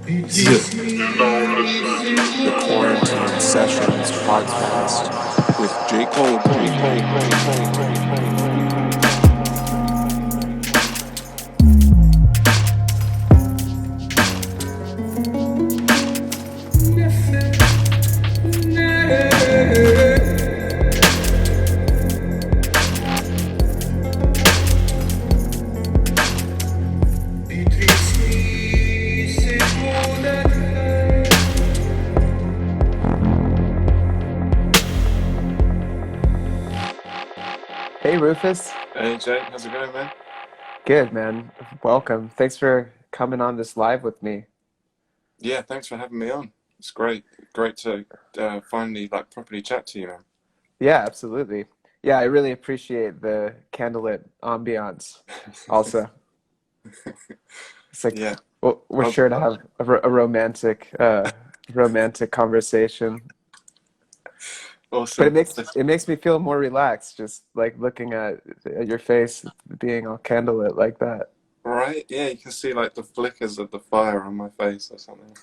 The Quarantine Sessions podcast with J. Cole. Hey Rufus, Hey Jake, how's it going, man? good man. Welcome. Thanks for coming on this live with me. Yeah, thanks for having me on. It's great to finally like properly chat to you, man. Yeah, absolutely. Yeah, I really appreciate the candlelit ambiance. Also, it's like Yeah, we're oh, sure to have a romantic conversation. But awesome. it makes me feel more relaxed just like looking at your face being all candlelit like that. Right? Yeah, you can see like the flickers of the fire on my face or something.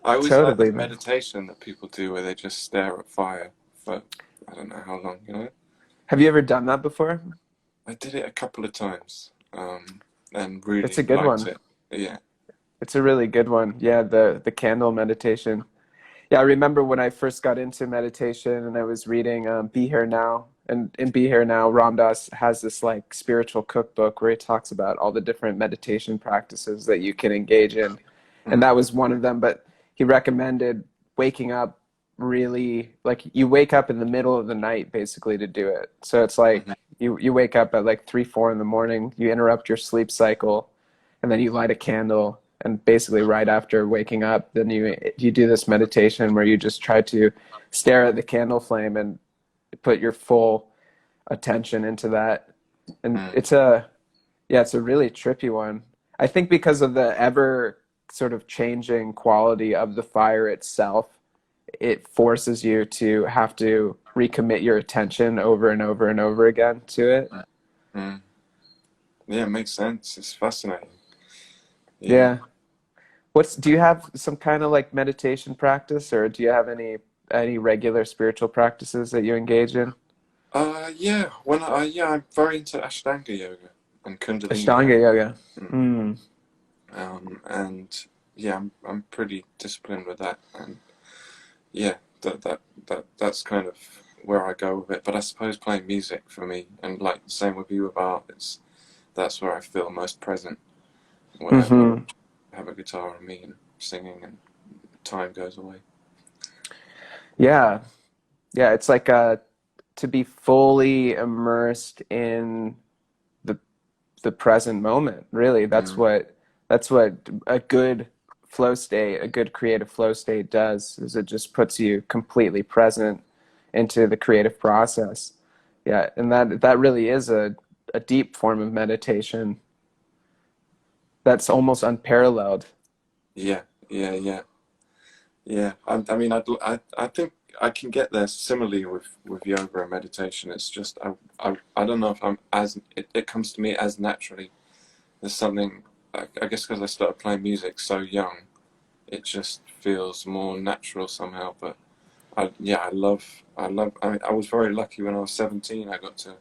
I always like Totally, that man. meditation that people do where they just stare at fire for I don't know how long, Have you ever done that before? I did it a couple of times, and It's a really good liked one. it. Yeah. It's a really good one. Yeah, the candle meditation. Yeah, I remember when I first got into meditation and I was reading Be Here Now. And in Be Here Now, Ram Dass has this like spiritual cookbook where he talks about all the different meditation practices that you can engage in. And Mm, that was one of them. But he recommended waking up really, like you wake up in the middle of the night basically to do it. So it's like mhm, you wake up at like 3, 4 in the morning, you interrupt your sleep cycle, and then you light a candle, and basically right after waking up then you do this meditation where you just try to stare at the candle flame and put your full attention into that. And mm. it's a really trippy one. I think because of the ever sort of changing quality of the fire itself, it forces you to have to recommit your attention over and over and over again to it. Mm. Yeah, it makes sense. It's fascinating. Yeah. Yeah. Do you have some kind of like meditation practice, or do you have any regular spiritual practices that you engage in? Yeah. Yeah, I'm very into Ashtanga yoga and Kundalini Ashtanga yoga. yoga. Mm. Mm. And yeah, I'm pretty disciplined with that. And yeah, that's kind of where I go with it. But I suppose playing music for me, and like the same with you with art, that's where I feel most present. Whenever Hmm. I have a guitar on me and singing, and time goes away. Yeah, yeah. It's like to be fully immersed in the the present moment. Really, Mm, that's what a good flow state, a good creative flow state does. Is it just puts you completely present into the creative process. Yeah, and that really is a deep form of meditation that's almost unparalleled. yeah, yeah. Yeah, I mean, I think I can get there similarly with yoga and meditation. It's just I don't know if I'm as it comes to me as naturally. There's something I guess because I started playing music so young, it just feels more natural somehow. But yeah, I love. I mean, I was very lucky when I was 17. I got to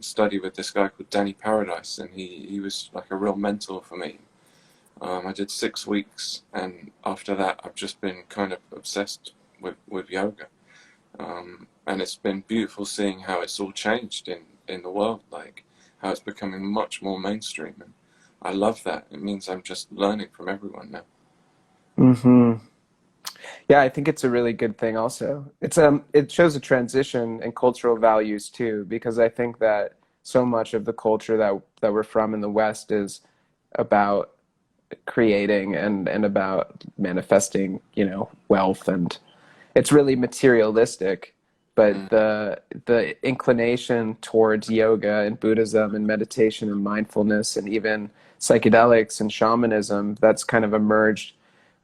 study with this guy called Danny Paradise, and he was like a real mentor for me. I did 6 weeks, and after that, I've just been kind of obsessed with yoga. And it's been beautiful seeing how it's all changed in the world, like how it's becoming much more mainstream. And I love that. It means I'm just learning from everyone now. Hmm. Yeah, I think it's a really good thing also. It shows a transition in cultural values too, because I think that so much of the culture that we're from in the West is about creating and about manifesting, wealth, and it's really materialistic. But Mm, the inclination towards yoga and Buddhism and meditation and mindfulness and even psychedelics and shamanism that's kind of emerged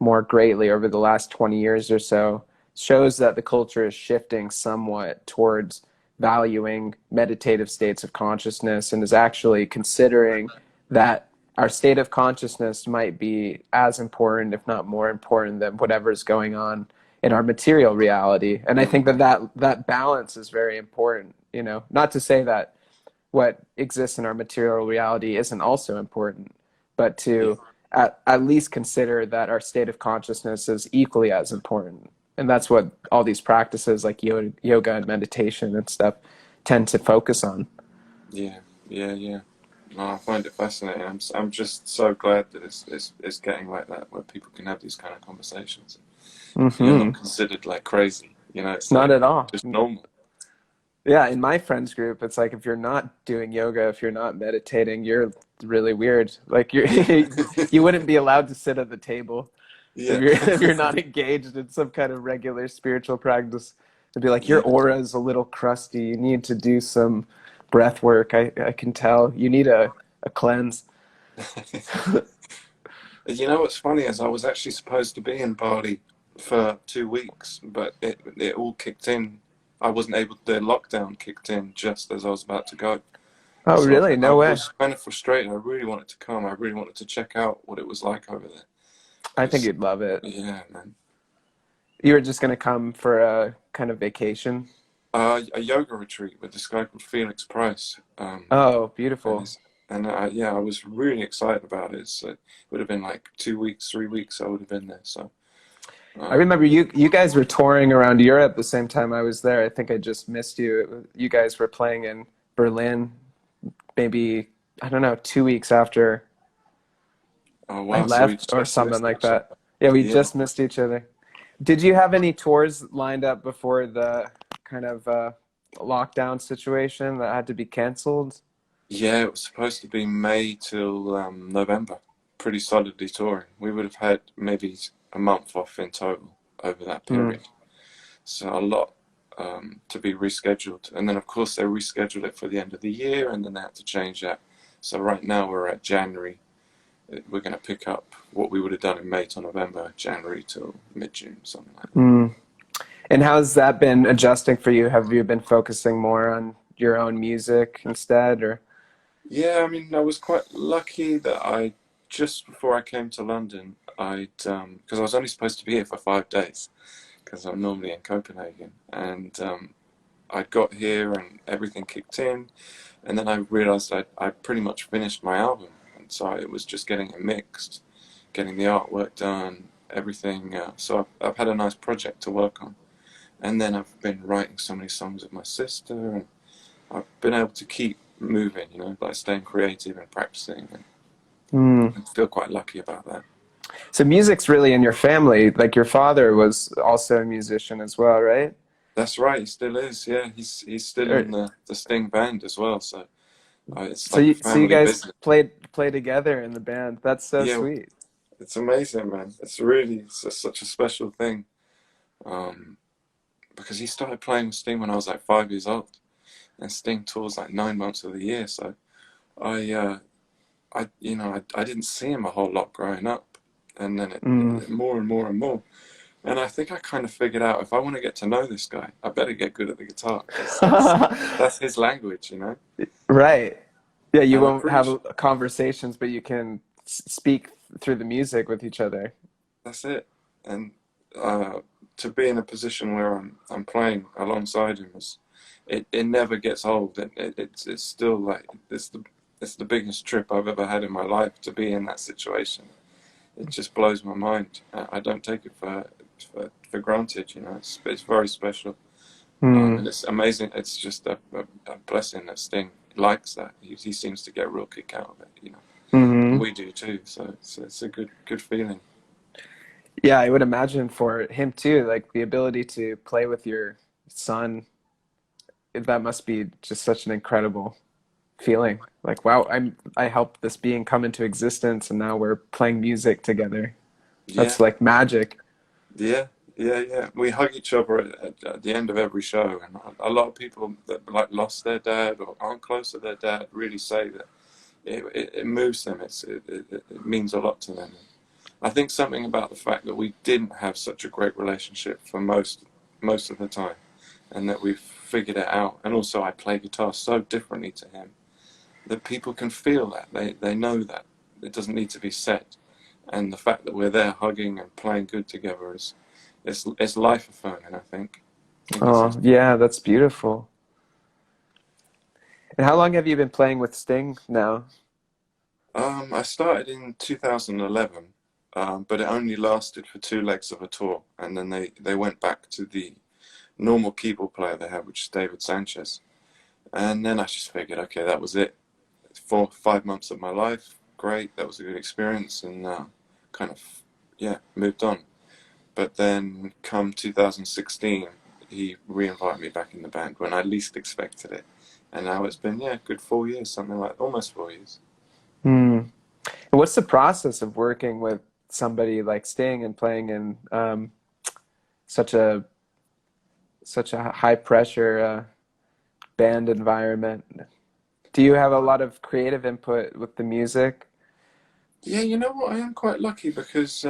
more greatly over the last 20 years or so shows that the culture is shifting somewhat towards valuing meditative states of consciousness and is actually considering that our state of consciousness might be as important, if not more important, than whatever's going on in our material reality. And I think that that balance is very important. You know, not to say that what exists in our material reality isn't also important, but Yeah. to at least consider that our state of consciousness is equally as important. And that's what all these practices like yoga and meditation and stuff tend to focus on. Yeah, yeah, yeah. No, I find it fascinating. I'm just so glad that it's getting like that, where people can have these kind of conversations. You're not Hmm. considered like crazy, you know. It's Not like at all. just normal. Yeah, in my friends group, it's like if you're not doing yoga, if you're not meditating, you're really weird. Like you're Yeah, you wouldn't be allowed to sit at the table if yeah, you're not engaged in some kind of regular spiritual practice. It'd be like your yeah. aura is a little crusty. You need to do some breath work. I can tell. You need a cleanse. You know what's funny is I was actually supposed to be in Bali for 2 weeks, but it all kicked in. I wasn't able. The lockdown kicked in just as I was about to go. Oh, So really? I No way. was kind of frustrated. I really wanted to come. I really wanted to check out what it was like over there. I think 'Cause, you'd love it. yeah, man. You were just gonna come for a kind of vacation. A yoga retreat with this guy called Felix Price. Oh, And beautiful. it's, and yeah, I was really excited about it. So it would have been like 2 weeks, 3 weeks. I would have been there. So I um, remember you guys were touring around Europe the same time I was there. I think I just missed you. You guys were playing in Berlin, maybe, I don't know, 2 weeks after oh I wow, so we left or just something missed like each other. that. Yeah, we Yeah, just missed each other. Did you have any tours lined up before the kind of lockdown situation that had to be canceled? yeah. It was supposed to be May till November. Pretty solidly touring. We would have had maybe a month off in total over that Hmm. period. So a lot to be rescheduled. And then, of course, they rescheduled it for the end of the year, and then they had to change that. So right now we're at January. We're going to pick up what we would have done in May to November, January till mid-June, something like that. Hmm. And how's that been adjusting for you? Have you been focusing more on your own music instead, or? Yeah, I mean, I was quite lucky that just before I came to London, because I was only supposed to be here for 5 days, because I'm normally in Copenhagen, and I got here and everything kicked in, and then I realized I pretty much finished my album, and so it was just getting it mixed, getting the artwork done, everything. So I've had a nice project to work on, and then I've been writing so many songs with my sister, and I've been able to keep moving, like staying creative and practicing, and Hmm. I feel quite lucky about that. So music's really in your family. Like your father was also a musician as well, right? That's right, he still is. Yeah, he's still Or, in the Sting band as well. So it's so like you family guys business. play together in the band. That's so Yeah, sweet. it's amazing, man. Such a special thing. Um, because he started playing with Sting when I was like 5 years old, and Sting tours like 9 months of the year. So I didn't see him a whole lot growing up, and then Mm. more and more and more. And I think I kind of figured out, if I want to get to know this guy, I better get good at the guitar, because that's his language. Right. Yeah, you And I'm won't pretty have sure conversations, but you can speak through the music with each other. that's it. And uh, to be in a position where I'm playing alongside him it never gets old. It's still like it's the biggest trip I've ever had in my life, to be in that situation. It just blows my mind. I don't take it for granted. It's very special. Mm. And it's amazing. It's just a blessing that Sting likes that. He seems to get a real kick out of it. And Hmm. we do too. So it's a good feeling. Yeah, I would imagine for him too, like the ability to play with your son, that must be just such an incredible feeling. Like, wow, I helped this being come into existence and now we're playing music together. Yeah, That's like magic. yeah, yeah. We hug each other at the end of every show, and a lot of people that like lost their dad or aren't close to their dad really say that it moves them. It means a lot to them. I think something about the fact that we didn't have such a great relationship for most of the time, and that we've figured it out. And also, I play guitar so differently to him that people can feel that. They know that. it doesn't need to be said. And the fact that we're there hugging and playing good together is it's life affirming. I think it's Oh, yeah, that's beautiful. And how long have you been playing with Sting now? I started in 2011, but it only lasted for two legs of a tour, and then they went back to the normal keyboard player they had, which is David Sanchez. And then I just figured, okay, that was it. 4 5 months of my life, great. That was a good experience, and kind of, yeah, moved on. But then, come 2016, he re-invited me back in the band when I least expected it, and now it's been, yeah, good 4 years, something like almost 4 years. Hmm. And what's the process of working with somebody like Sting and playing in such a such a high pressure band environment? Do you have a lot of creative input with the music? Yeah, you know what? I am quite lucky because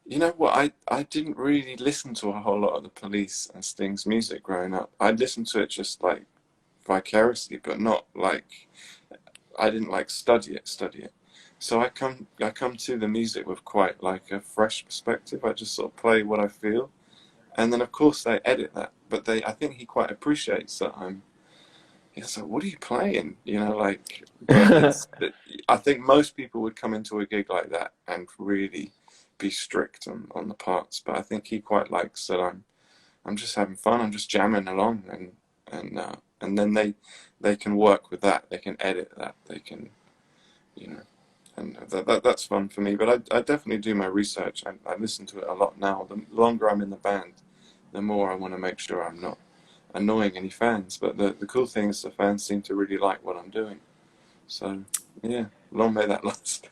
you know what? I didn't really listen to a whole lot of the Police and Sting's music growing up. I listened to it just like vicariously, but not like I didn't like study it. So I come to the music with quite like a fresh perspective. I just sort of play what I feel, and then of course they edit that. But I think he quite appreciates that he's like, what are you playing? Like, but I think most people would come into a gig like that and really be strict on the parts. But I think he quite likes that I'm just having fun. I'm just jamming along, and then they can work with that. They can edit that. They can, you know, and that's fun for me. But I definitely do my research. I listen to it a lot now. The longer I'm in the band, the more I want to make sure I'm not annoying any fans. But the cool thing is the fans seem to really like what I'm doing. So yeah, long may that last.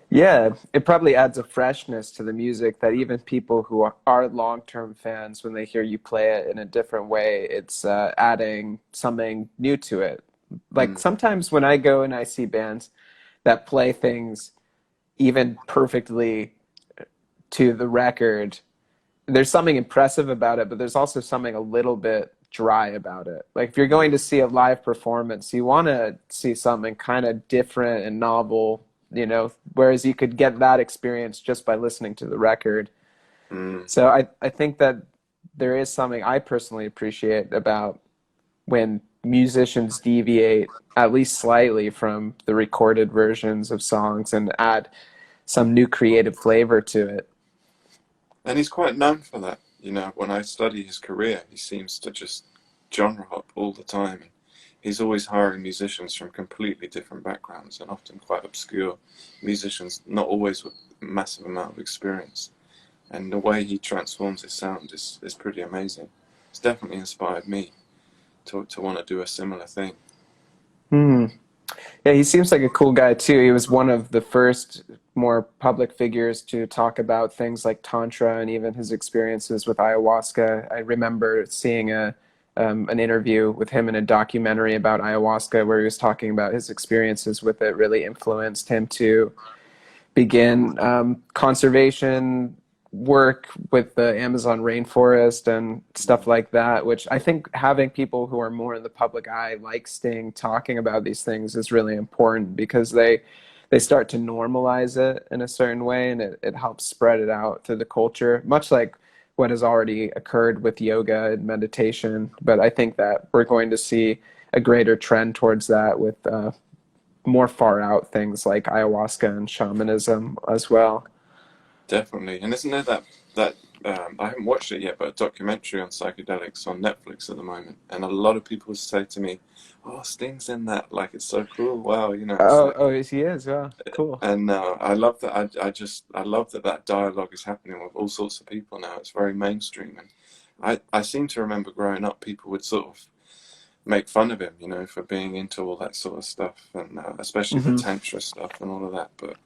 Yeah, it probably adds a freshness to the music that even people who are long-term fans, when they hear you play it in a different way, it's adding something new to it. Like Mm, sometimes when I go and I see bands that play things even perfectly to the record, there's something impressive about it, but there's also something a little bit dry about it. Like if you're going to mm, see a live performance, you want to see something kind of different and novel, whereas you could get that experience just by listening to the record. mm. So I think that there is something I personally appreciate about when musicians deviate at least slightly from the recorded versions of songs and add some new creative flavor to it. And he's quite known for that. When I study his career, he seems to just genre hop all the time. And he's always hiring musicians from completely different backgrounds and often quite obscure musicians, not always with a massive amount of experience. And the way he transforms his sound is pretty amazing. It's definitely inspired me to want to do a similar thing. Hmm. Yeah, he seems like a cool guy too. He was one of the first more public figures to talk about things like tantra and even his experiences with ayahuasca. I remember seeing a an interview with him in a documentary about ayahuasca where he was talking about his experiences with it really influenced him to begin conservation work with the Amazon rainforest and stuff like that, which I think having people who are more in the public eye, like Sting, talking about these things is really important because they start to normalize it in a certain way and it helps spread it out through the culture, much like what has already occurred with yoga and meditation. But I think that we're going to see a greater trend towards that with more far out things like ayahuasca and shamanism as well. Definitely. And isn't there that I haven't watched it yet, but a documentary on psychedelics on Netflix at the moment, and a lot of people say to me, "Oh, Sting's in that! Like it's so cool! Wow, it's Oh, like." oh, he is. Yeah, cool. And I love that. I love that dialogue is happening with all sorts of people now. It's very mainstream, and I seem to remember growing up, people would sort of make fun of him, for being into all that sort of stuff, and especially the Hmm. tantra stuff and all of that. But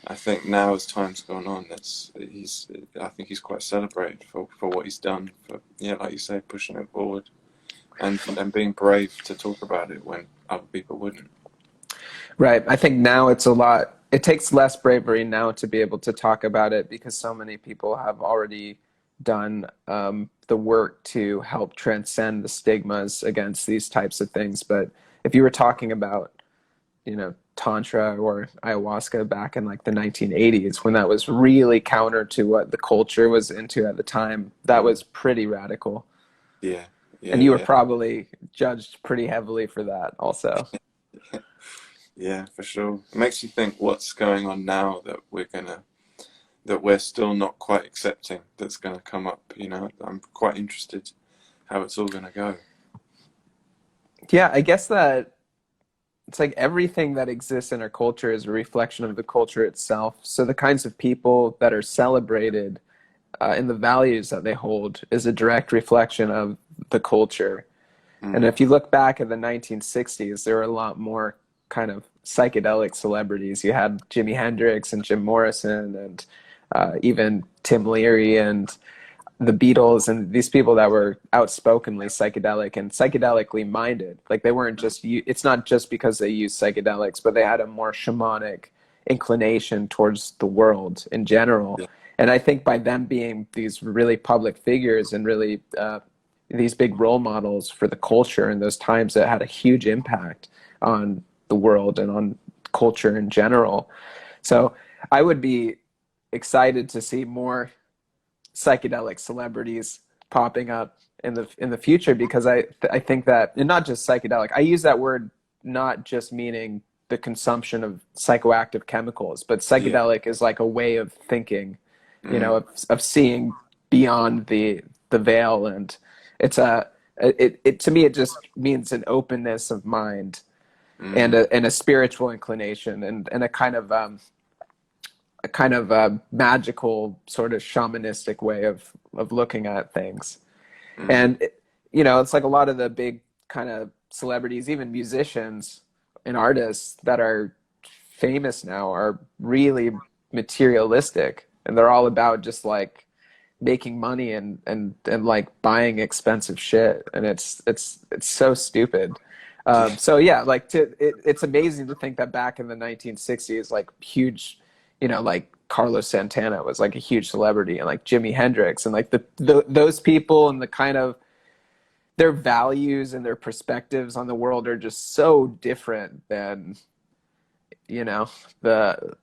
I think now, as time's gone on, I think he's quite celebrated for what he's done. For yeah, like you say, pushing it forward and being brave to talk about it when other people wouldn't. Right. I think now it's a lot. It takes less bravery now to be able to talk about it because so many people have already done the work to help transcend the stigmas against these types of things. But if you were talking about tantra or ayahuasca back in like the 1980s, when that was really counter to what the culture was into at the time. That Mm. was pretty radical. Yeah, And yeah, you were yeah. probably judged pretty heavily for that also. Yeah, for sure. It makes you think what's going on now that we're still not quite accepting, that's gonna come up, you know. I'm quite interested how it's all gonna go. Yeah, I guess that it's like everything that exists in our culture is a reflection of the culture itself. So the kinds of people that are celebrated and the values that they hold is a direct reflection of the culture. And Mm. if you look back at the 1960s, there were a lot more kind of psychedelic celebrities. You had Jimi Hendrix and Jim Morrison and even Tim Leary and the Beatles and these people that were outspokenly psychedelic and psychedelically minded. Like they weren't just, it's not just because they used psychedelics, but they had a more shamanic inclination towards the world in general. Yeah. And I think by them being these really public figures and really these big role models for the culture in those times, that had a huge impact on the world and on culture in general. So I would be excited to see more psychedelic celebrities popping up in the future, because I think that, and not just psychedelic. I use that word not just meaning the consumption of psychoactive chemicals, but Yeah. psychedelic is like a way of thinking, Mm. of seeing beyond the veil. And it's it to me, it just means an openness of mind and Mm. a spiritual inclination and a kind of magical sort of shamanistic way of looking at things. Mm. And it's like a lot of the big kind of celebrities, even musicians and artists that are famous now, are really materialistic, and they're all about just like making money and like buying expensive shit, and it's so stupid. Yeah. So yeah, like it's amazing to think that back in the 1960s, like huge, like Carlos Santana was like a huge celebrity, and like Jimi Hendrix, and like those people and the kind of their values and their perspectives on the world are just so different than you know the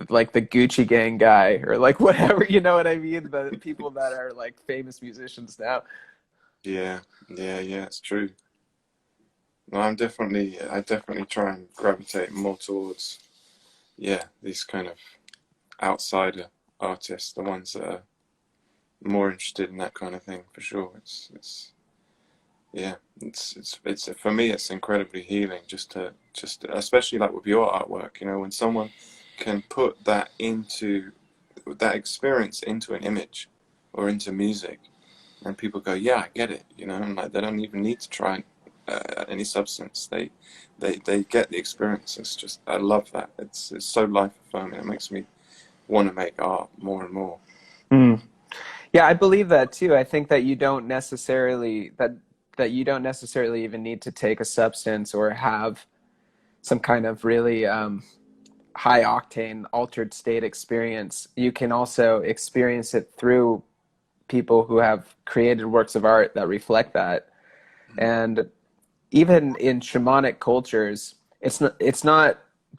like the Gucci Gang guy or like whatever, you know what I mean? The people that are like famous musicians now. Yeah. Yeah, yeah, it's true. No, I definitely try and gravitate more towards, yeah, these kind of outsider artists, the ones that are more interested in that kind of thing, for sure. Yeah, it's for me, it's incredibly healing especially like with your artwork, you know, when someone can put that experience into an image or into music, and people go, yeah, I get it, you know, and like they don't even need to try any substance. They get the experience. It's just, I love that. It's so life affirming. It makes me want to make art more and more. Mm. Yeah, I believe that too. I think that you don't necessarily even need to take a substance or have some kind of really high octane altered state experience. You can also experience it through people who have created works of art that reflect that. Mm. And even in shamanic cultures, it's not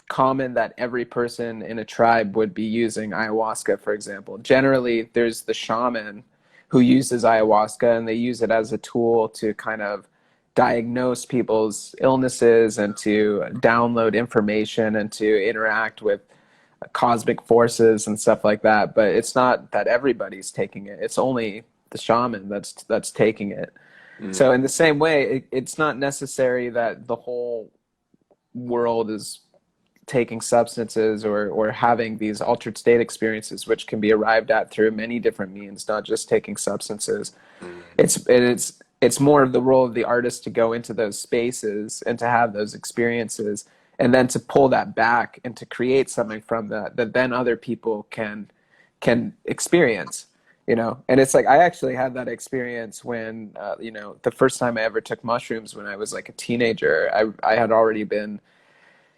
common that every person in a tribe would be using ayahuasca, for example. Generally, there's the shaman who uses ayahuasca, and they use it as a tool to kind of diagnose people's illnesses and to download information and to interact with cosmic forces and stuff like that. But it's not that everybody's taking it. It's only the shaman that's taking it. Mm. So in the same way, it's not necessary that the whole world is taking substances or having these altered state experiences, which can be arrived at through many different means, not just taking substances. Mm. It's more of the role of the artist to go into those spaces and to have those experiences, and then to pull that back and to create something from that then other people can experience. And it's like I actually had that experience when the first time I ever took mushrooms when I was like a teenager. I had already been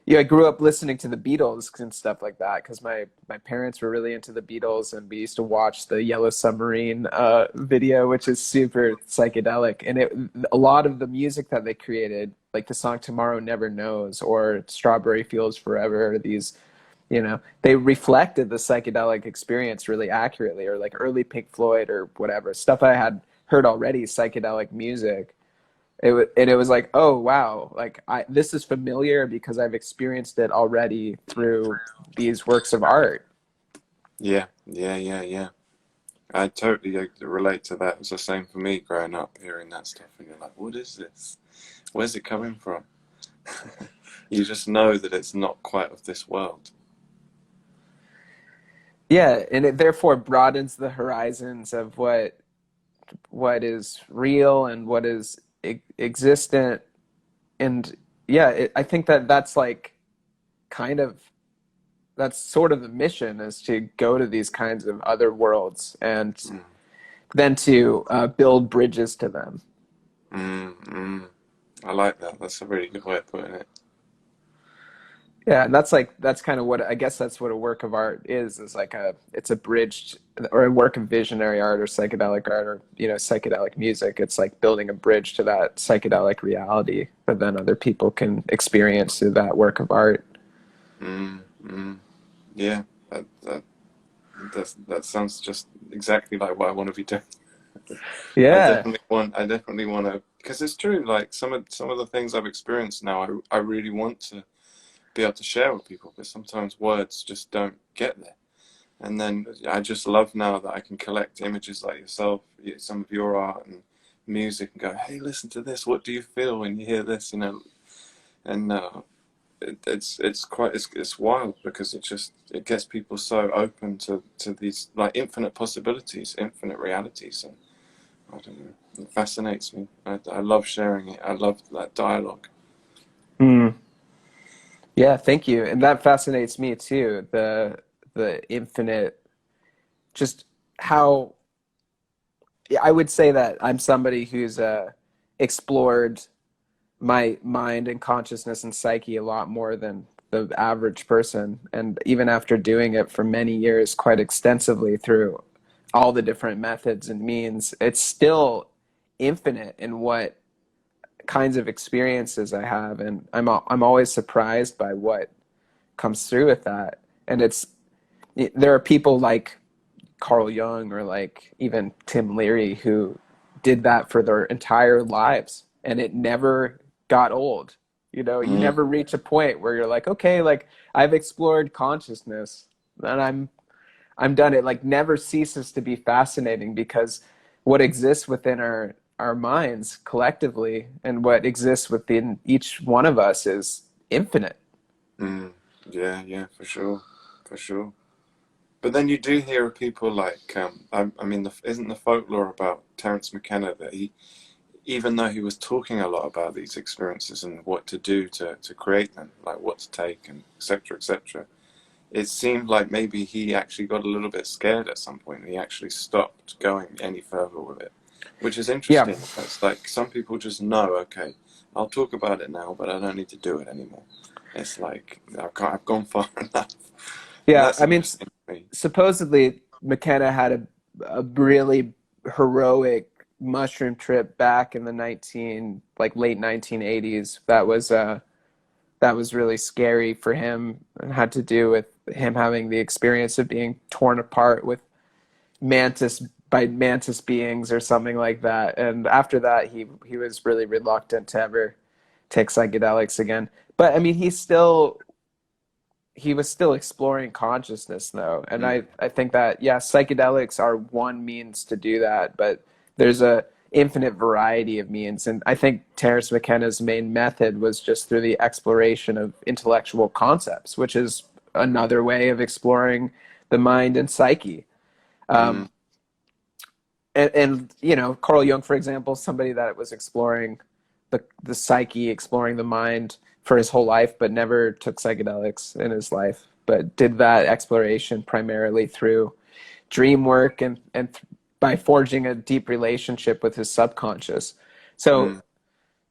Yeah, I grew up listening to the Beatles and stuff like that because my parents were really into the Beatles, and we used to watch the Yellow Submarine video, which is super psychedelic. And a lot of the music that they created, like the song "Tomorrow Never Knows" or "Strawberry Fields Forever," these, they reflected the psychedelic experience really accurately, or like early Pink Floyd or whatever stuff I had heard already, psychedelic music. And it was like, oh wow, like this is familiar because I've experienced it already through these works of art. Yeah, yeah, yeah, yeah. I totally relate to that. It's the same for me growing up, hearing that stuff, and you're like, what is this? Where's it coming from? You just know that it's not quite of this world. Yeah, and it therefore broadens the horizons of what is real and what is existent. And yeah, I think that that's like kind of that's sort of the mission, is to go to these kinds of other worlds and Mm, then to build bridges to them. mm, mm. I like that. That's a really good way of putting it. Yeah, and that's kind of what I guess that's what a work of art is like it's a bridge, or a work of visionary art or psychedelic art, or psychedelic music. It's like building a bridge to that psychedelic reality that then other people can experience through that work of art. Mm, mm. Yeah, that sounds just exactly like what I want to be doing. Yeah. I definitely want to, because it's true. Like some of the things I've experienced now, I really want to be able to share with people, but sometimes words just don't get there. And then I just love now that I can collect images like yourself, some of your art and music, and go, hey, listen to this. What do you feel when you hear this? And it's wild because it gets people so open to these like infinite possibilities, infinite realities, and I don't know, it fascinates me. I love sharing it. I love that dialogue. Mm. Yeah, thank you. And that fascinates me too, the infinite, just how I would say that I'm somebody who's explored my mind and consciousness and psyche a lot more than the average person. And even after doing it for many years, quite extensively through all the different methods and means, it's still infinite in what kinds of experiences I have. And I'm always surprised by what comes through with that. And there are people like Carl Jung or like even Tim Leary who did that for their entire lives, and it never got old. You Mm, never reach a point where you're like, okay, like I've explored consciousness and I'm done. It like never ceases to be fascinating because what exists within our minds collectively and what exists within each one of us is infinite. mm. Yeah, yeah, for sure, for sure. But then you do hear of people like, I mean, isn't the folklore about Terence McKenna that even though he was talking a lot about these experiences and what to do to create them, like what to take and etc., it seemed like maybe he actually got a little bit scared at some point and he actually stopped going any further with it, which is Yeah. interesting. It's like some people just know, okay, I'll talk about it now, but I don't need to do it anymore. It's like I've gone far enough, and Yeah. that's I mean, interesting to me. supposedly McKenna had a really heroic mushroom trip back in the late 1980s. That was really scary for him and had to do with him having the experience of being torn apart with mantis by mantis beings or something like that. And after that, he was really reluctant to ever take psychedelics again. But I mean, he was still exploring consciousness though, and Mm, I think that yeah, psychedelics are one means to do that, but there's a infinite variety of means. And I think Terence McKenna's main method was just through the exploration of intellectual concepts, which is another way of exploring the mind and psyche. mm, um, and Carl Jung, for example, somebody that was exploring the psyche, exploring the mind for his whole life, but never took psychedelics in his life, but did that exploration primarily through dream work and by forging a deep relationship with his subconscious. So mm,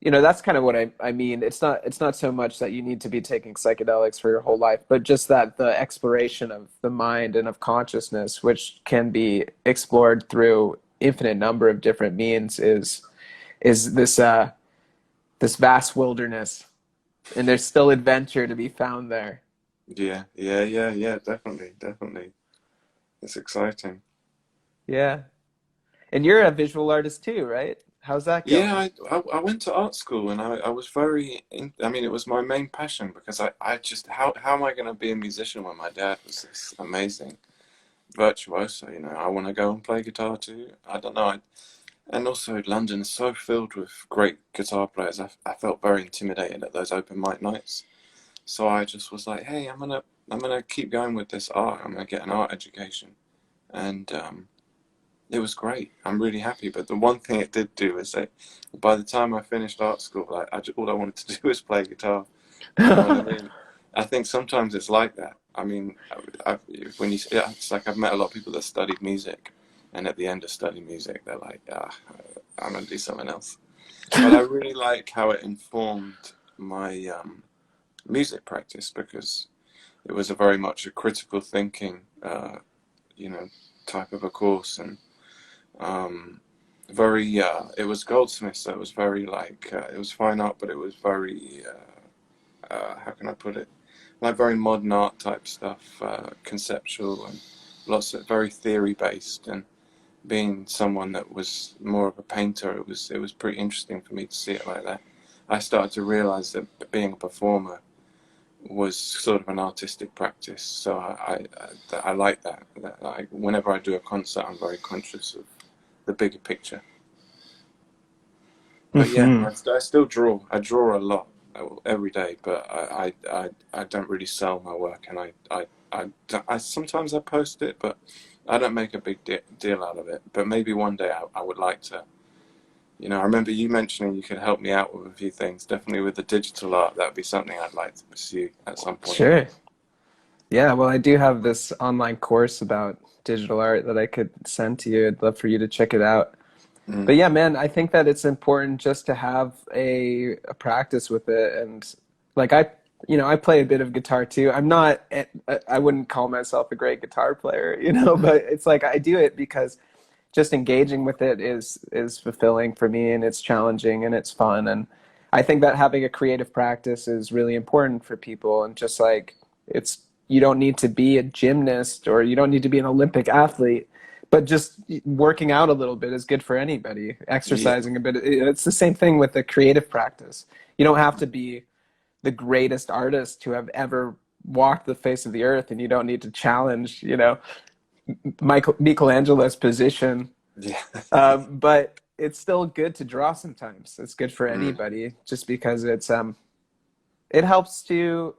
that's kind of what I mean. It's not so much that you need to be taking psychedelics for your whole life, but just that the exploration of the mind and of consciousness, which can be explored through infinite number of different means, is this vast wilderness, and there's still adventure to be found there. Yeah, yeah, yeah, yeah, definitely, definitely. It's exciting. Yeah. And you're a visual artist too, right? How's that Yeah, going? I went to art school and I was I mean, it was my main passion because I just, how am I going to be a musician when my dad was this amazing virtuoso, you know? I want to go and play guitar too. I don't know. And also, London is so filled with great guitar players. I felt very intimidated at those open mic nights. So I just was like, hey, I'm gonna keep going with this art. I'm gonna get an art education. And it was great. I'm really happy. But the one thing it did do is that by the time I finished art school, all I wanted to do was play guitar. You know what I mean? I think sometimes it's like that. I mean, when you, yeah, it's like I've met a lot of people that studied music, and at the end of studying music, they're like, I'm gonna do something else. But I really like how it informed my music practice because it was a very much a critical thinking, you know, type of a course, and um, very. It was Goldsmith, so it was very like it was fine art, but it was very. How can I put it? Like very modern art type stuff, conceptual and lots of very theory based. And being someone that was more of a painter, it was pretty interesting for me to see it like that. I started to realize that being a performer was sort of an artistic practice. So I like that. Whenever I do a concert, I'm very conscious of the bigger picture. But yeah, Hmm. I still draw. I draw a lot every day, but I don't really sell my work, and I sometimes I post it, but I don't make a big deal out of it. But maybe one day I would like to. You know, I remember you mentioning you could help me out with a few things. Definitely with the digital art, that would be something I'd like to pursue at some point. Sure. Yeah, well, I do have this online course about digital art that I could send to you. I'd love for you to check it out. Mm. But yeah, man, I think that it's important just to have a practice with it. And like I play a bit of guitar too. I'm not, I wouldn't call myself a great guitar player, but it's like I do it because just engaging with it is fulfilling for me, and it's challenging and it's fun. And I think that having a creative practice is really important for people. And just like it's you don't need to be a gymnast or you don't need to be an Olympic athlete, but just working out a little bit is good for anybody. Yeah, Exercising a bit, it's the same thing with the creative practice. You don't have to be the greatest artist to have ever walked the face of the earth, and you don't need to challenge, Michelangelo's position. yeah. But it's still good to draw sometimes. It's good for Mm. anybody, just because it helps to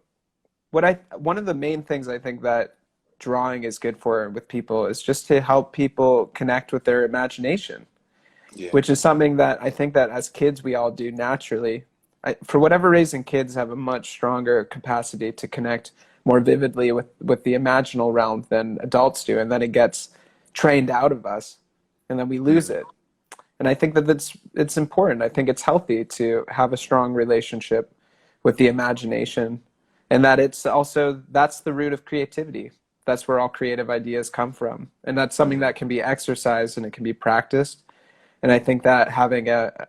one of the main things I think that drawing is good for with people is just to help people connect with their imagination, Yeah. which is something that I think that as kids we all do naturally. For whatever reason, kids have a much stronger capacity to connect more vividly with the imaginal realm than adults do, and then it gets trained out of us, and then we lose Mm. it. And I think that it's important. I think it's healthy to have a strong relationship with the imagination, and that it's also that's the root of creativity. That's where all creative ideas come from, and that's something Mm. that can be exercised and it can be practiced. And I think that having a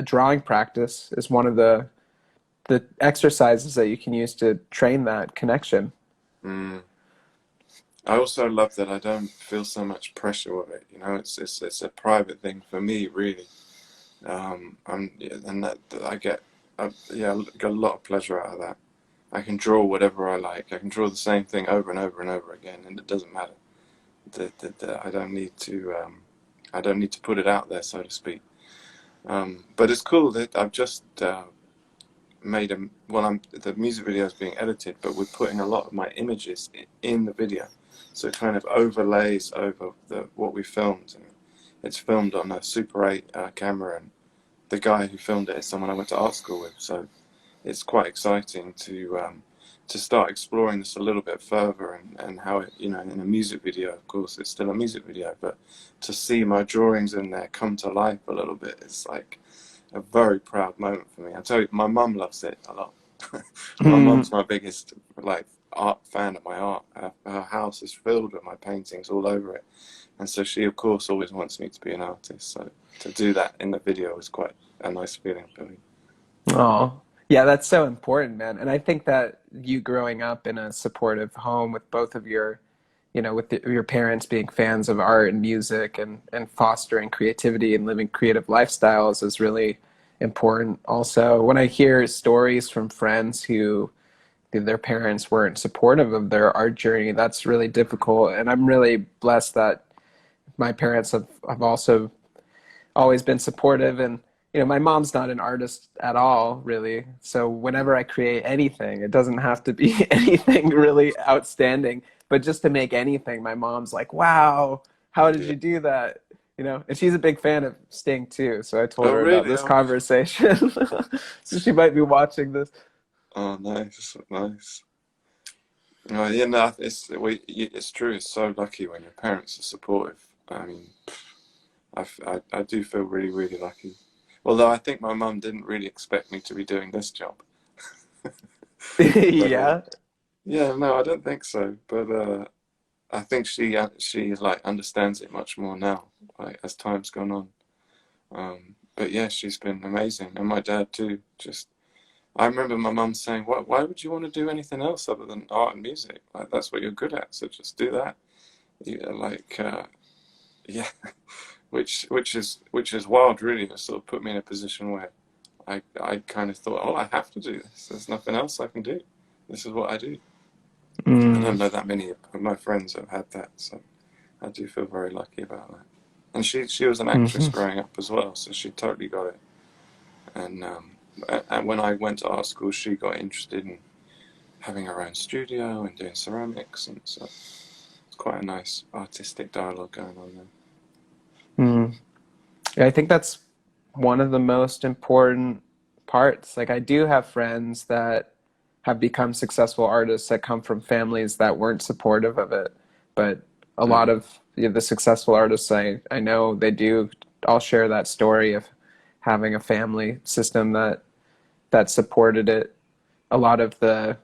drawing practice is one of the exercises that you can use to train that connection. Mm. I also love that I don't feel so much pressure with it. You know, it's a private thing for me, really. Yeah, and that I get, yeah, I get a lot of pleasure out of that. I can draw whatever I like. I can draw the same thing over and over and over again, and it doesn't matter. I don't need to put it out there, so to speak. But it's cool that I've just made a well, the music video is being edited, but we're putting a lot of my images in the video, so it kind of overlays over what we filmed. And it's filmed on a Super 8 camera, and the guy who filmed it is someone I went to art school with, so it's quite exciting to start exploring this a little bit further, and how it, you know, in a music video, of course, it's still a music video, but to see my drawings in there come to life a little bit, it's like a very proud moment for me. I tell you, my mum loves it a lot. My Mm. mum's my biggest like art fan of my art. Her house is filled with my paintings all over it, and so she of course always wants me to be an artist. So to do that in the video was quite a nice feeling for me. Oh, yeah, that's so important, man. And I think that you growing up in a supportive home with both of your, with your parents being fans of art and music and fostering creativity and living creative lifestyles is really important. Also, when I hear stories from friends who their parents weren't supportive of their art journey, that's really difficult. And I'm really blessed that my parents have also always been supportive. And my mom's not an artist at all, really, so whenever I create anything, it doesn't have to be anything really outstanding, but just to make anything, my mom's like, wow, how did Yeah. you do that? And she's a big fan of Sting too, so I told Oh her about really? this Oh, conversation. So she might be watching this. oh nice, nice. Oh, yeah, no, it's true. It's so lucky when your parents are supportive. I mean, I do feel really, really lucky. Although I think my mum didn't really expect me to be doing this job. But Yeah. yeah, no, I don't think so. But I think she like understands it much more now, like as time's gone on. But yeah, she's been amazing, and my dad too. Just I remember my mum saying, Why would you want to do anything else other than art and music? Like that's what you're good at, so just do that." Yeah, like yeah, which is wild, really. It sort of put me in a position where I kind of thought, oh, I have to do this. There's nothing else I can do. This is what I do. I Mm. don't know that many of my friends have had that, so I do feel very lucky about that. And she was an actress Hmm. growing up as well, so she totally got it. And when I went to art school, she got interested in having her own studio and doing ceramics, and so it's quite a nice artistic dialogue going on there. Mm. Yeah, I think that's one of the most important parts. Like, I do have friends that have become successful artists that come from families that weren't supportive of it. But a lot Mm, of the successful artists I know, they do all share that story of having a family system that supported it. A lot of the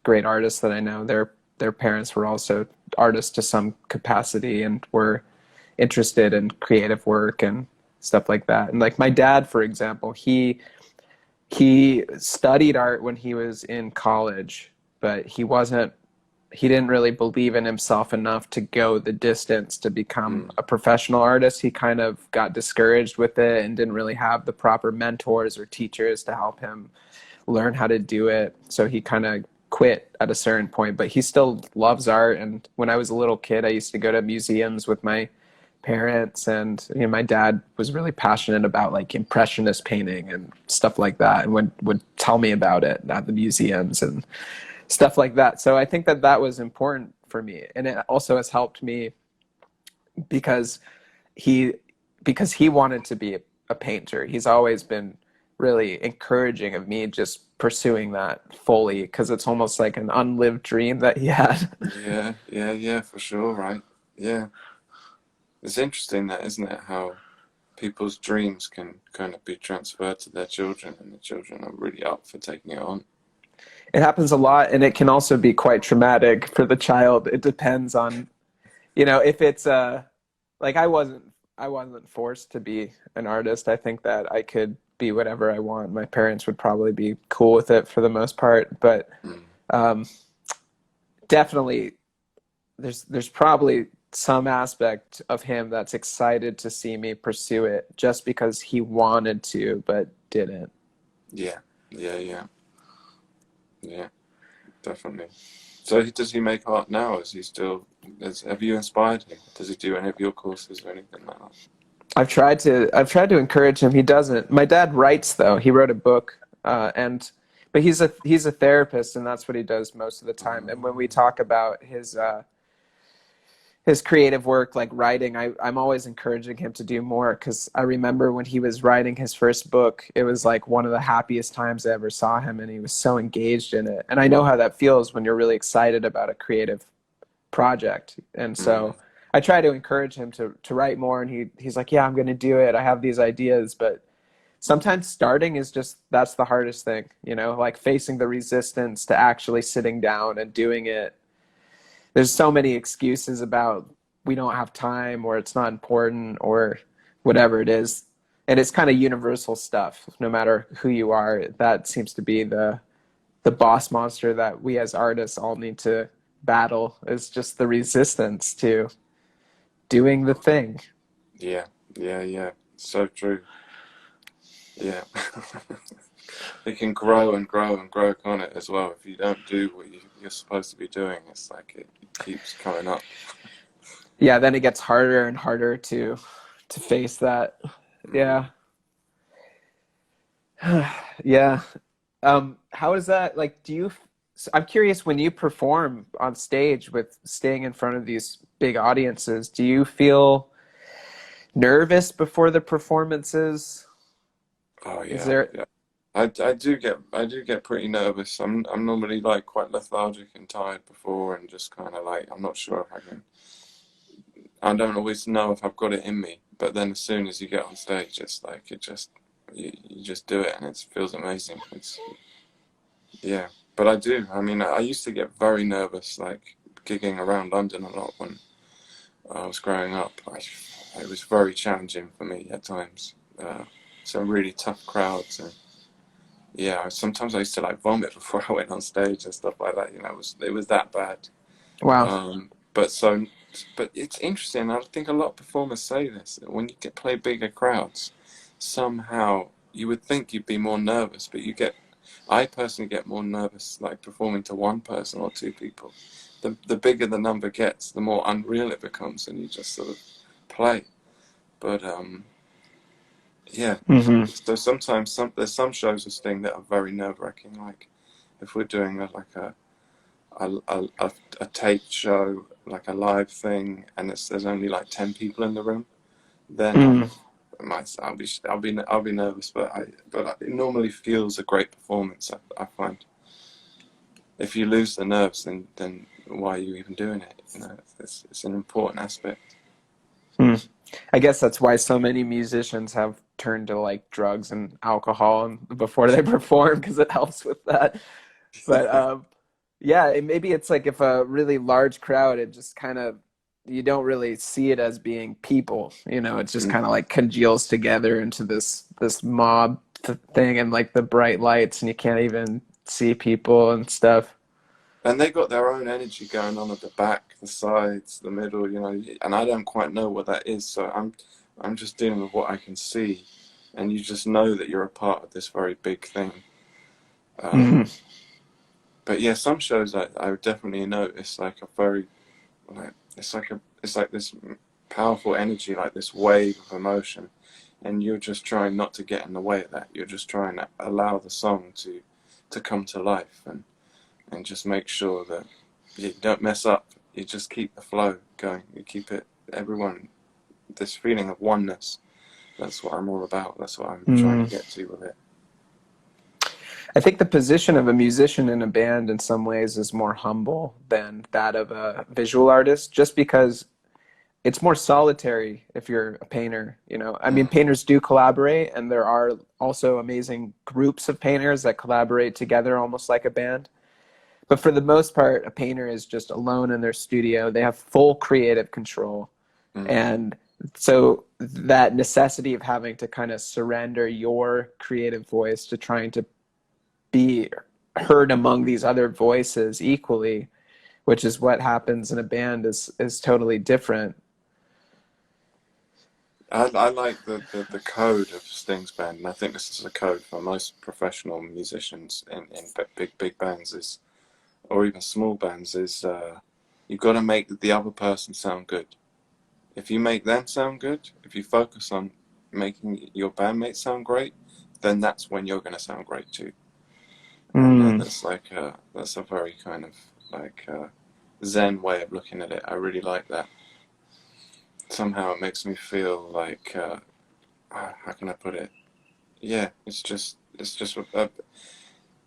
great artists that I know, their parents were also artists to some capacity and were interested in creative work and stuff like that. And like my dad, for example, he studied art when he was in college, but he didn't really believe in himself enough to go the distance to become mm, a professional artist. He kind of got discouraged with it and didn't really have the proper mentors or teachers to help him learn how to do it. So he kind of quit at a certain point, but he still loves art. And when I was a little kid, I used to go to museums with my parents, and my dad was really passionate about like impressionist painting and stuff like that, and would tell me about it at the museums and stuff like that. So I think that was important for me, and it also has helped me because he he wanted to be a painter. He's always been really encouraging of me just pursuing that fully, because it's almost like an unlived dream that he had. yeah, yeah, yeah, for sure, right? Yeah, it's interesting that, isn't it? How people's dreams can kind of be transferred to their children, and the children are really up for taking it on. It happens a lot, and it can also be quite traumatic for the child. It depends on, if it's like I wasn't forced to be an artist. I think that I could be whatever I want. My parents would probably be cool with it for the most part, but Mm, um, definitely there's probably some aspect of him that's excited to see me pursue it just because he wanted to but didn't. yeah, yeah, yeah, yeah, definitely. So does he make art now? Is he still? Have you inspired him? Does he do any of your courses or anything like that? I've tried to encourage him. He doesn't. My dad writes though. He wrote a book, and but he's a therapist, and that's what he does most of the time. And when we Um, talk about his creative work, like writing, I'm always encouraging him to do more, because I remember when he was writing his first book, it was like one of the happiest times I ever saw him, and he was so engaged in it. And I know how that feels when you're really excited about a creative project. And mm, so I try to encourage him to write more, and he's like, yeah, I'm going to do it. I have these ideas, but sometimes starting is just, that's the hardest thing, you know, like facing the resistance to actually sitting down and doing it. There's so many excuses about we don't have time or it's not important or whatever it is. And it's kind of universal stuff, no matter who you are. That seems to be the boss monster that we as artists all need to battle, is just the resistance to doing the thing. Yeah, yeah, yeah. So true. Yeah. It can grow and grow and grow on it as well. If you don't do what you're supposed to be doing, it's like it keeps coming up. Yeah, then it gets harder and harder to face that. Mm. Yeah. Yeah. How is that like, do you, I'm curious, when you perform on stage with staying in front of these big audiences, do you feel nervous before the performances? Oh Is yeah, there, yeah. I do get pretty nervous. I'm normally like quite lethargic and tired before, and just kind of like I'm not sure if I can. I don't always know if I've got it in me, but then as soon as you get on stage, it's like it just you just do it, and it feels amazing. It's yeah, but I do. I mean, I used to get very nervous, like gigging around London a lot when I was growing up. It was very challenging for me at times. Some really tough crowds, and yeah, sometimes I used to like vomit before I went on stage and stuff like that. You know, it was that bad. wow. But so, but it's interesting. I think a lot of performers say this. When you get play bigger crowds, somehow you would think you'd be more nervous, but you get. I personally get more nervous like performing to one person or two people. The bigger the number gets, the more unreal it becomes, and you just sort of play. But yeah. Hmm. So sometimes there's some shows of Sting that are very nerve-wracking. Like if we're doing a, a, a, a taped show, like a live thing, and there's only like 10 people in the room, then Mm. I'll be nervous. But it normally feels a great performance. I find if you lose the nerves, then why are you even doing it? You know, it's an important aspect. Mm. I guess that's why so many musicians have turned to like drugs and alcohol and before they perform, because it helps with that. But Yeah. yeah, maybe it's like if a really large crowd, it just kind of, you don't really see it as being people, you know, it just kind of Mm. like congeals together into this mob thing, and like the bright lights, and you can't even see people and stuff. And they got their own energy going on at the back, the sides, the middle, you know, and I don't quite know what that is. So I'm just dealing with what I can see, and you just know that you're a part of this very big thing. Hmm. Um, but yeah, some shows I would definitely notice like a very like it's like this powerful energy, like this wave of emotion, and you're just trying not to get in the way of that. You're just trying to allow the song to come to life, and just make sure that you don't mess up. You just keep the flow going. You keep it, everyone, this feeling of oneness. That's what I'm all about. That's what I'm trying to Mm. get to with it. I think the position of a musician in a band in some ways is more humble than that of a visual artist, just because it's more solitary if you're a painter, you know. I mean, Mm. painters do collaborate, and there are also amazing groups of painters that collaborate together almost like a band. But for the most part, a painter is just alone in their studio. They have full creative control. Mm. And so that necessity of having to kind of surrender your creative voice to trying to be heard among these other voices equally, which is what happens in a band, is totally different. I like the code of Sting's band, and I think this is a code for most professional musicians in big bands is, or even small bands is, you've got to make the other person sound good. If you make them sound good, if you focus on making your bandmates sound great, then that's when you're going to sound great too. And Mm. that's a very kind of like Zen way of looking at it. I really like that. Somehow it makes me feel like how can I put it? Yeah, it's just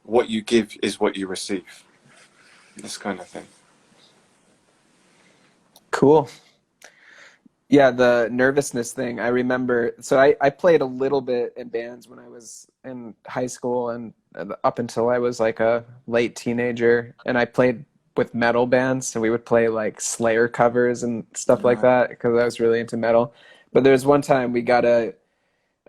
what you give is what you receive. This kind of thing. Cool. Yeah, the nervousness thing. I remember, so I played a little bit in bands when I was in high school and up until I was like a late teenager. And I played with metal bands, so we would play like Slayer covers and stuff like Right. that because I was really into metal. But there was one time we got a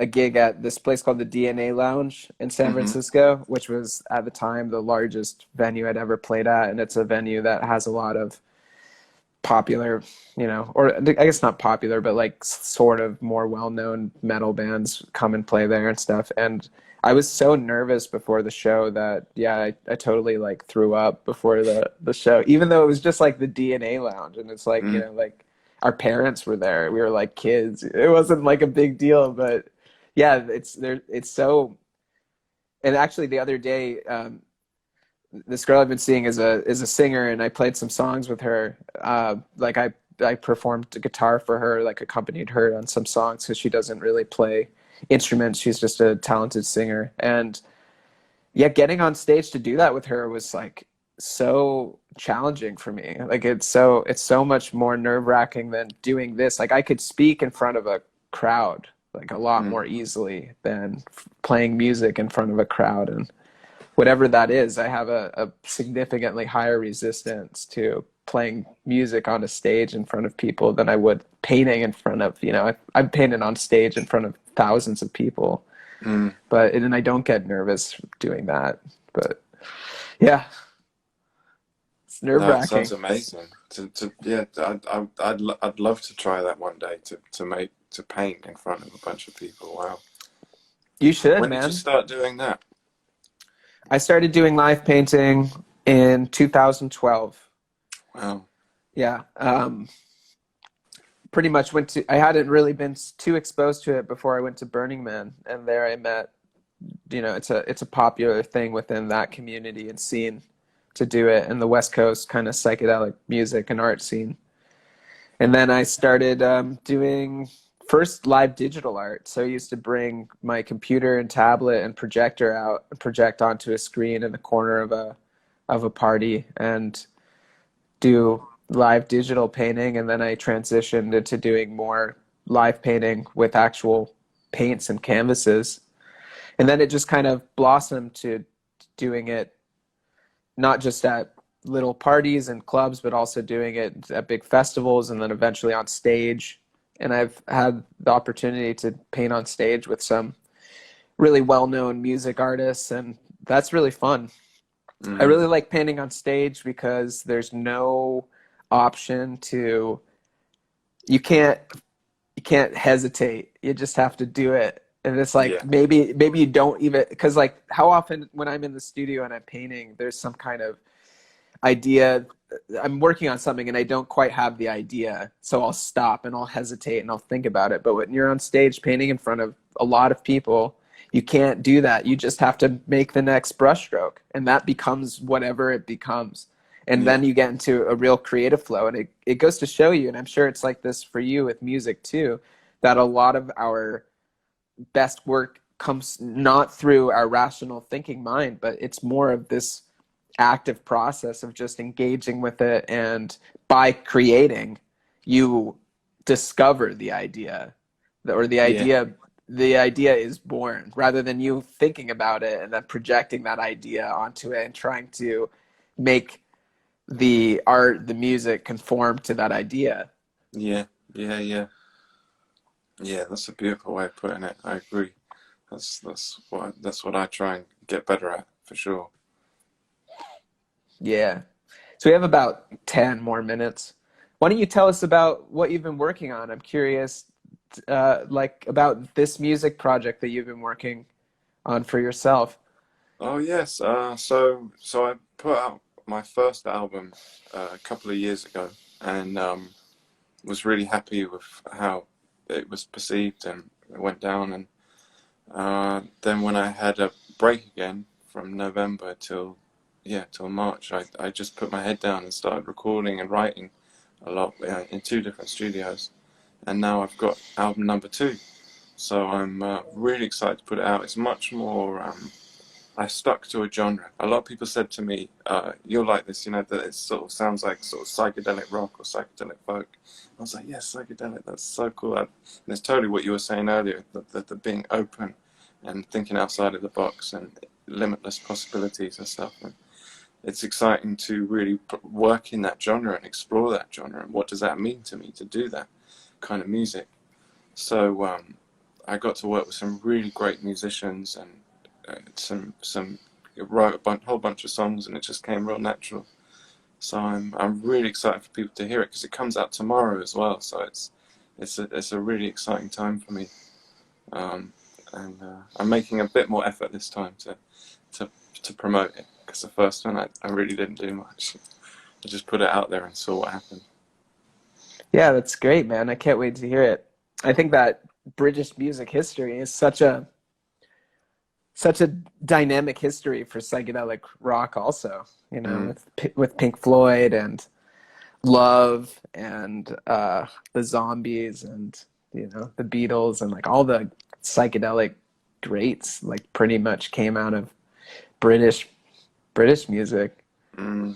gig at this place called the DNA Lounge in San Mm-hmm. Francisco, which was at the time the largest venue I'd ever played at. And it's a venue that has a lot of popular, or I guess not popular, but like sort of more well-known metal bands come and play there and stuff. And I was so nervous before the show that yeah, I totally like threw up before the show, even though it was just like the DNA Lounge, and it's like, Mm. like our parents were there. We were like kids. It wasn't like a big deal, but yeah, it's there. It's so. And actually, the other day, this girl I've been seeing is a singer, and I played some songs with her. Like I performed guitar for her, like accompanied her on some songs because she doesn't really play instruments. She's just a talented singer, and yeah, getting on stage to do that with her was like so challenging for me. Like it's so much more nerve-wracking than doing this. Like I could speak in front of a crowd like a lot Mm. more easily than playing music in front of a crowd, and whatever that is, I have a significantly higher resistance to playing music on a stage in front of people than I would painting in front of, I've painted on stage in front of thousands of people, Mm. and I don't get nervous doing that. But yeah, it's nerve No, it sounds wracking. amazing. Yeah, I'd love to try that one day to paint in front of a bunch of people. Wow. You should, When did you man. start doing that? I started doing live painting in 2012. Wow. Yeah. Pretty much I hadn't really been too exposed to it before I went to Burning Man, and there I met, it's a popular thing within that community and scene to do it in the West Coast kind of psychedelic music and art scene. And then I started doing first live digital art. So I used to bring my computer and tablet and projector out and project onto a screen in the corner of a party and do live digital painting. And then I transitioned into doing more live painting with actual paints and canvases. And then it just kind of blossomed to doing it not just at little parties and clubs, but also doing it at big festivals and then eventually on stage. And I've had the opportunity to paint on stage with some really well-known music artists, and that's really fun. I Mm. really like painting on stage because there's no option to you can't you can't hesitate. You just have to do it. And it's like Yeah. maybe you don't even, because like how often when I'm in the studio and I'm painting, there's some kind of idea. I'm working on something and I don't quite have the idea, so I'll stop and I'll hesitate and I'll think about it. But when you're on stage painting in front of a lot of people, you can't do that. You just have to make the next brushstroke, and that becomes whatever it becomes. And Yeah. then you get into a real creative flow, and it goes to show you, and I'm sure it's like this for you with music too, that a lot of our best work comes not through our rational thinking mind, but it's more of this active process of just engaging with it. And by creating, you discover the idea, or Yeah. the idea is born rather than you thinking about it and then projecting that idea onto it and trying to make the art, the music conform to that idea. Yeah. Yeah. Yeah. Yeah. That's a beautiful way of putting it. I agree. That's what I try and get better at for sure. Yeah. So we have about 10 more minutes. Why don't you tell us about what you've been working on? I'm curious, like about this music project that you've been working on for yourself. Oh yes. So I put out my first album a couple of years ago, and was really happy with how it was perceived and it went down. And then when I had a break again from November till March, I just put my head down and started recording and writing a lot in two different studios. And now I've got album number two. So I'm really excited to put it out. It's much more I stuck to a genre. A lot of people said to me, "You're like this, you know, that it sort of sounds like sort of psychedelic rock or psychedelic folk." I was like, "Yes, psychedelic. That's so cool." And it's totally what you were saying earlier, the being open and thinking outside of the box and limitless possibilities and stuff. And it's exciting to really work in that genre and explore that genre. And what does that mean to me to do that kind of music? So I got to work with some really great musicians and some wrote a whole bunch of songs, and it just came real natural. So I'm really excited for people to hear it because it comes out tomorrow as well. So it's a really exciting time for me, and I'm making a bit more effort this time to promote it, because the first one I really didn't do much. I just put it out there and saw what happened. Yeah, that's great, man. I can't wait to hear it. I think that British music history is such a dynamic history for psychedelic rock also, you know, with Pink Floyd and Love and the Zombies and, you know, the Beatles, and like all the psychedelic greats like pretty much came out of British music. Mm.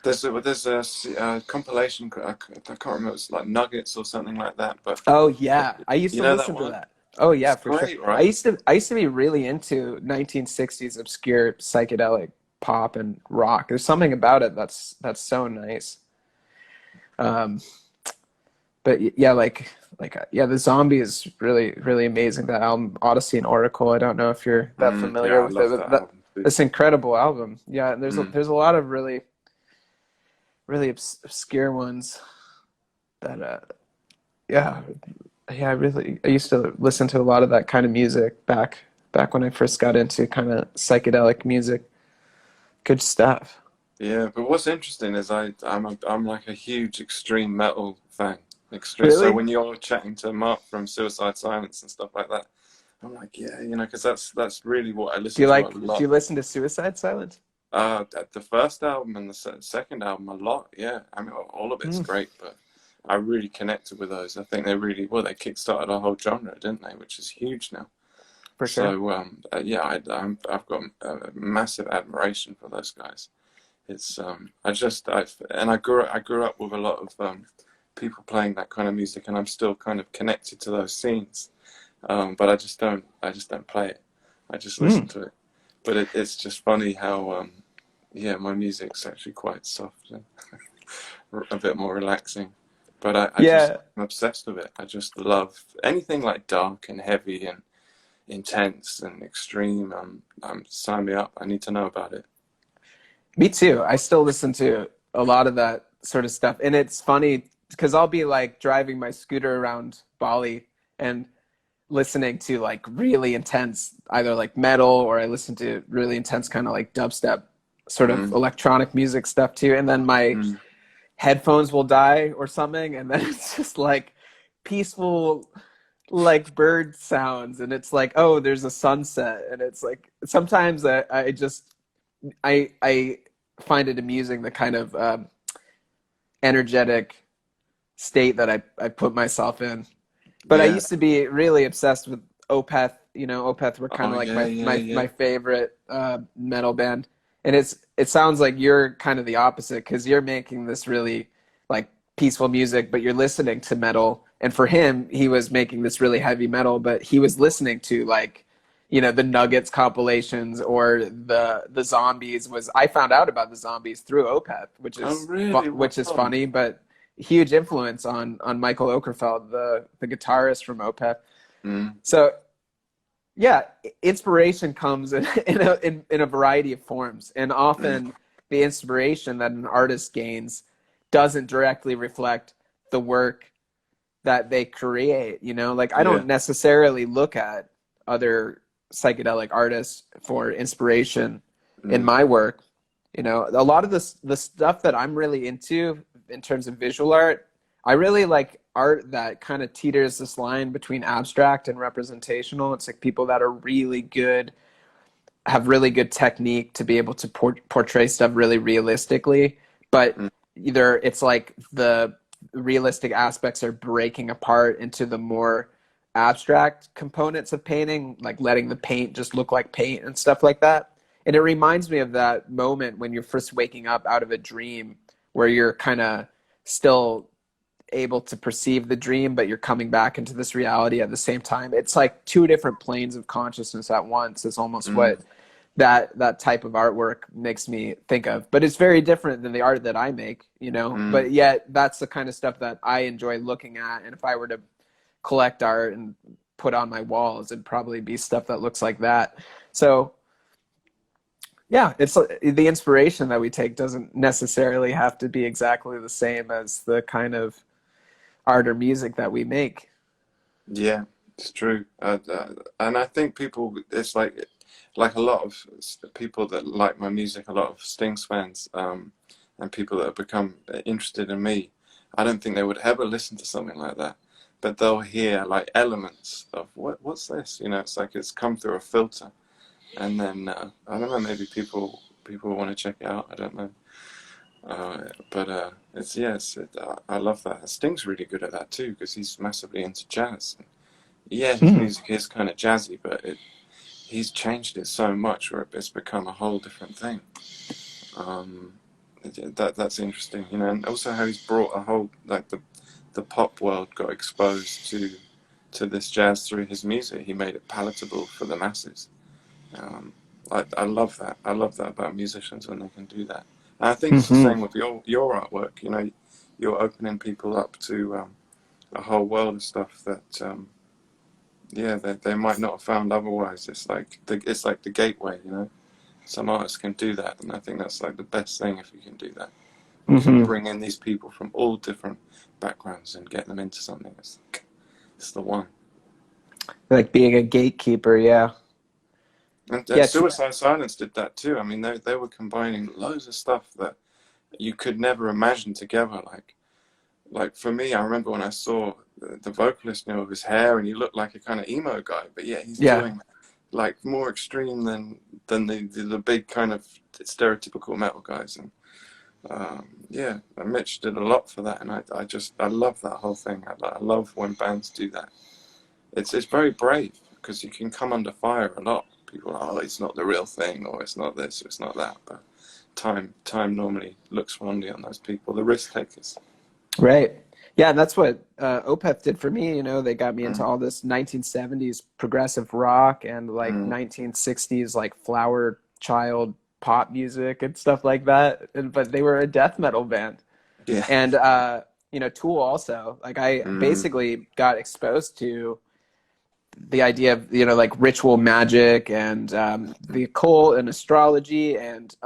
There's a compilation. I can't remember. It's like Nuggets or something like that. But Oh yeah, I used you to know that listen to one? that. Oh yeah, It's for sure. great, right? I used to be really into 1960s obscure psychedelic pop and rock. There's something about it that's so nice. Um, but yeah, yeah, the Zombie is really amazing. That album, Odyssey and Oracle. I don't know if you're that Yeah, familiar I with it, love but that album too. it's an incredible album. Yeah, and Mm. there's a lot of really obscure ones that yeah. Yeah, I used to listen to a lot of that kind of music back when I first got into kind of psychedelic music. Good stuff. Yeah, but what's interesting is I'm like a huge extreme metal fan. Extreme. So Really? when you're chatting to Mark from Suicide Silence and stuff like that, I'm like, yeah, you know, because that's really what I listen to a Do lot. you listen to Suicide Silence? The first album and the second album a lot. Yeah, I mean, all of it's Hmm, great, but I really connected with those. I think they really, well, they kickstarted a whole genre, didn't they? Which is huge now. for sure. So yeah, I've got a massive admiration for those guys. It's I grew up with a lot of people playing that kind of music, and I'm still kind of connected to those scenes. But I just don't play it. I just Hmm. listen to it. But it's just funny how yeah, my music's actually quite soft and a bit more relaxing. But Yeah. I'm obsessed with it. I just love anything like dark and heavy and intense and extreme. Sign me up. I need to know about it. Me too. I still listen to a lot of that sort of stuff. And it's funny because I'll be like driving my scooter around Bali and listening to like really intense, either like metal, or I listen to really intense kind of like dubstep sort of Mm, electronic music stuff too. And then my mm. headphones will die or something. And then it's just like peaceful, like bird sounds. And it's like, oh, there's a sunset. And it's like, sometimes I find it amusing the kind of energetic state that I put myself in. But I Yeah. used to be really obsessed with Opeth. You know, Opeth were kind Oh of like yeah, yeah, my yeah. favorite metal band. And it sounds like you're kind of the opposite because you're making this really like peaceful music, but you're listening to metal. And for him, he was making this really heavy metal, but he was listening to like, you know, the Nuggets compilations or the Zombies. Was I found out about the Zombies through Opeth, Oh really? which is Wow. funny, but huge influence on Michael Okerfeld, the guitarist from Opeth. Mm, So yeah, inspiration comes in a variety of forms, and mm, often the inspiration that an artist gains doesn't directly reflect the work that they create. You know, like I yeah. don't necessarily look at other psychedelic artists for inspiration in Mm, my work. You know, a lot of the stuff that I'm really into in terms of visual art, I really like art that kind of teeters this line between abstract and representational. It's like people that are really good, have really good technique to be able to portray stuff really realistically, but mm, either it's like the realistic aspects are breaking apart into the more abstract components of painting, like letting the paint just look like paint and stuff like that. And it reminds me of that moment when you're first waking up out of a dream where you're kind of still able to perceive the dream, but you're coming back into this reality at the same time. It's like two different planes of consciousness at once. It's almost Mm, what that type of artwork makes me think of. But it's very different than the art that I make, you know. mm, But yet that's the kind of stuff that I enjoy looking at. And if I were to collect art and put on my walls, it'd probably be stuff that looks like that. So yeah, it's the inspiration that we take doesn't necessarily have to be exactly the same as the kind of art or music that we make. yeah, it's true. And I think people, it's like a lot of people that like my music, a lot of Stings fans, and people that have become interested in me. I don't think they would ever listen to something like that, but they'll hear like elements of what's this? You know, it's like it's come through a filter, and then I don't know, maybe people want to check it out. I don't know. But it's yes, I love that. Sting's really good at that too because he's massively into jazz. Yeah, his Hmm. music is kind of jazzy, but he's changed it so much where it's become a whole different thing. Um, that's interesting, you know, and also how he's brought a whole like the pop world got exposed to this jazz through his music. He made it palatable for the masses. Um, I love that. I love that about musicians when they can do that. And I think it's the Hmm. same with your artwork. You know, you're opening people up to a whole world of stuff that yeah they might not have found otherwise. It's like the gateway. You know, some artists can do that, and I think that's like the best thing if you can do that. You can Hmm. bring in these people from all different backgrounds and get them into something. It's the one. Like being a gatekeeper, yeah. And Yeah, Suicide Silence did that too. I mean, they were combining loads of stuff that you could never imagine together. Like for me, I remember when I saw the vocalist, you know, with his hair, and he looked like a kind of emo guy, but yeah, he's yeah. doing like more extreme than the big kind of stereotypical metal guys. And yeah, and Mitch did a lot for that, and I love that whole thing. I love when bands do that. It's very brave because you can come under fire a lot. People are, oh, it's not the real thing, or it's not this, or it's not that. But time normally looks fondly on those people, the risk takers. Right. Yeah, and that's what Opeth did for me. You know, they got me into Mm, all this 1970s progressive rock and like mm, 1960s like flower child pop music and stuff like that. But they were a death metal band. yeah. And you know, Tool also. Like I Mm, basically got exposed to the idea of, you know, like ritual magic and the occult and astrology and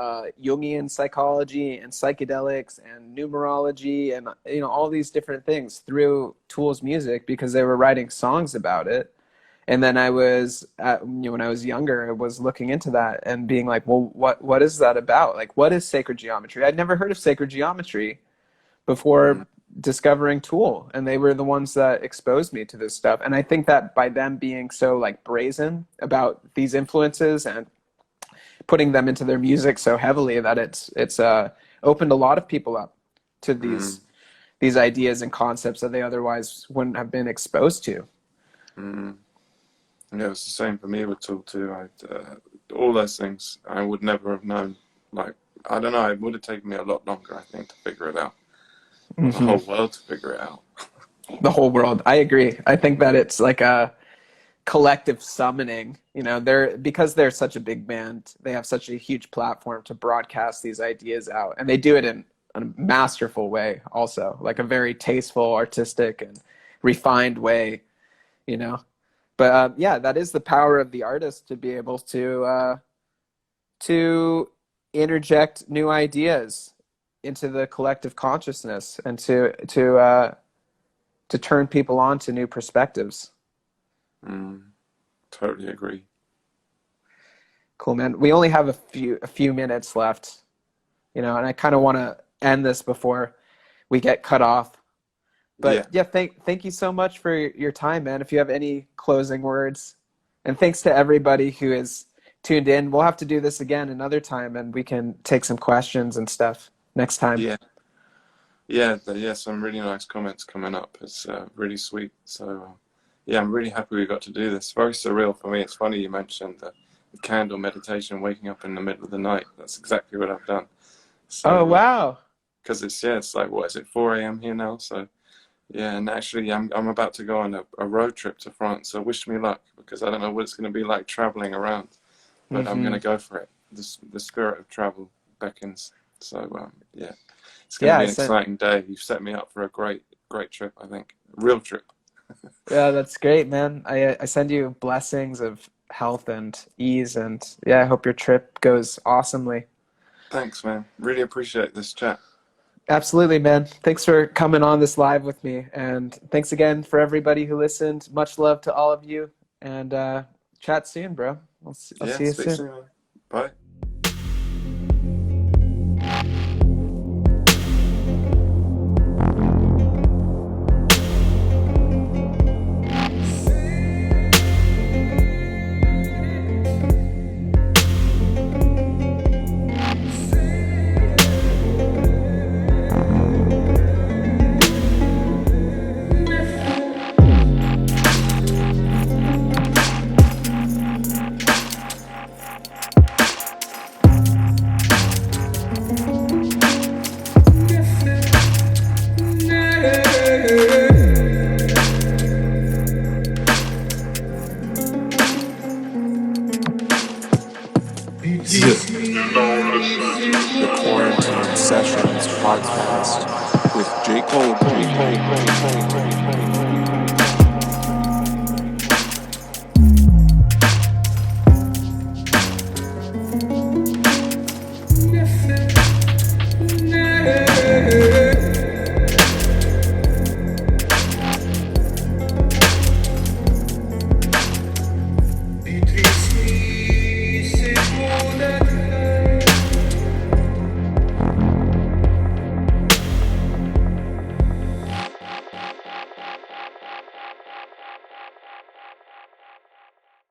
Jungian psychology and psychedelics and numerology and, you know, all these different things through Tool's music because they were writing songs about it. And then I was, you know, when I was younger, I was looking into that and being like, well, what is that about? Like, what is sacred geometry? I'd never heard of sacred geometry mm, before discovering Tool, and they were the ones that exposed me to this stuff. And I think that by them being so like brazen about these influences and putting them into their music so heavily, that it's opened a lot of people up to mm, these ideas and concepts that they otherwise wouldn't have been exposed to. mm. Yeah, it's the same for me with Tool too. All those things I would never have known. Like I don't know, it would have taken me a lot longer, I think, to figure it out, or the Hmm. whole world to figure it out. The whole world. I agree. I think that it's like a collective summoning. You know, they're because they're such a big band, they have such a huge platform to broadcast these ideas out, and they do it in a masterful way also, like a very tasteful, artistic and refined way, you know. But yeah, that is the power of the artist to be able to interject new ideas into the collective consciousness and to turn people on to new perspectives. Mm, totally agree. Cool, man. We only have a few minutes left, you know, and I kind of want to end this before we get cut off. Yeah. But yeah, thank you so much for your time, man. If you have any closing words, and thanks to everybody who is tuned in. We'll have to do this again another time, and we can take some questions and stuff next time. Yeah. Yeah, some really nice comments coming up. It's really sweet. So, yeah, I'm really happy we got to do this. Very surreal for me. It's funny you mentioned the candle meditation, waking up in the middle of the night. That's exactly what I've done. Oh, So, wow. because it's like, what is it, 4 a.m. here now? So, yeah, and actually, I'm about to go on a road trip to France. So, wish me luck because I don't know what it's going to be like traveling around, but I'm going to go for it. The spirit of travel beckons. So, yeah, it's going to Yeah, be an exciting day. You've set me up for a great trip, I think. Real trip. yeah, that's great, man. I send you blessings of health and ease, and yeah, I hope your trip goes awesomely. Thanks, man. Really appreciate this chat. Absolutely, man. Thanks for coming on this live with me, and thanks again for everybody who listened. Much love to all of you, and chat soon, bro. I'll Yeah, see you speak soon. soon, man. Bye. The Quarantine Sessions podcast with J. Cole.